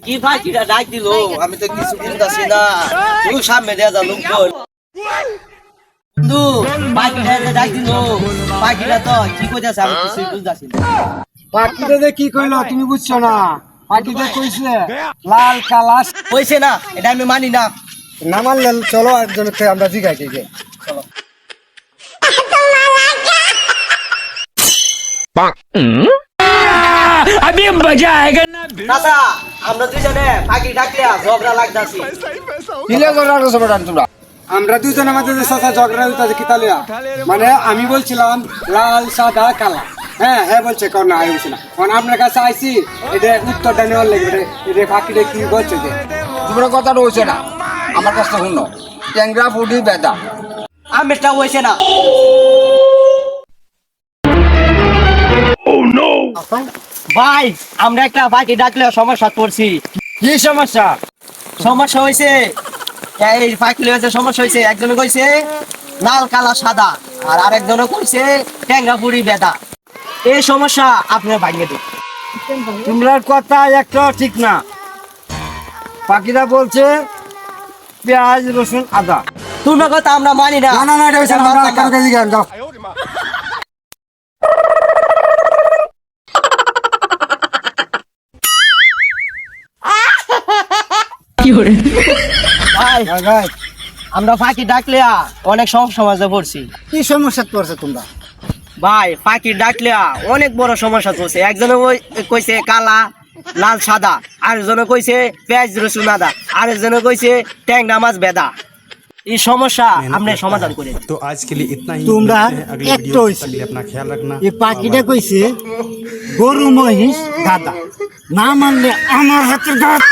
কি পাখিটা ডাক দিল আমি তো কিছু বুঝতেছি না। তুই সামনে দিয়ে যা লোক বন্ধু পাখিটা ডাক দিল পাখিটা তো কি কইতাছে আমি কিছু বুঝতেছি না। পাখিটা যে কি কইলো তুমি বুঝছো না? পাখিটা কইছে লাল কালাস কইছে না এটা আমি মানি না। না মানলেন চলো একজনকে আমরা জিগাই দিই। চলো अभी मजा आएगा ना। চাচা আমরা দুইজনে পাখি ডাকলে ঝগড়া লাগতাছি। কিলে ঝগড়া করছো বেটান তোমরা? আমরা দুজনের মধ্যে যে সাথে ঝগড়া হইতাছে কি তালিয়া? মানে আমি বলছিলাম লাল সাদা কালা, হ্যাঁ হ্যাঁ বলছে কোন না আইছি না, কারণ আপনার কাছে আইছি এটা উত্তরটা নেওয়ার লাগবে। এটা পাখিটা কি বলছে যে তোমরা কথা রয়েছে না, আমার কাছে শুনো, ট্যাংরা ফুটি বেদা। আমেরটা হইছে না। ভাই আমরা একটা পাখি ডাকলে সমস্যা পড়ছি। কি সমস্যা? সমস্যা হয়েছে এই পাখি হয়েছে সমস্যা হয়েছে। একজনে কইছে লাল কালা সাদা আর আরেকজনে কইছে ট্যাংরা পুরি বেদা। এই সমস্যা আপনার ভাঙিয়ে দিন। তোমরার কথা একটা ঠিক না। পাখিরা বলছে পেঁয়াজ রসুন আদা। তোমার কথা আমরা মানি না। না না না, এটা হইছে না, আমরা কারো কাছে গেলাম, যাও। ভাই ভাই ভাই আমরা পাখি ডাকলে অনেক সমস্যা মাঝে পড়ছি। কি সমস্যা পড়ছে তোমরা? ভাই পাখি ডাকলে অনেক বড় সমস্যা পড়ছে। একজনে কইছে কালা লাল সাদা, আরেকজনে কইছে পেঁয়াজ রসুন আদা, আরেকজনে কইছে ট্যাংরা মাছ বেদা। এই সমস্যা আপনি সমাধান করে দিন। तो आज के लिए इतना ही। তোমরা मिलते हैं अगले একটা वीडियो হইছে। तक के लिए अपना ख्याल रखना। এই পাখিটা কইছে গরু মহিষ গাদা, না মানলে আমার হাতের দাঁত।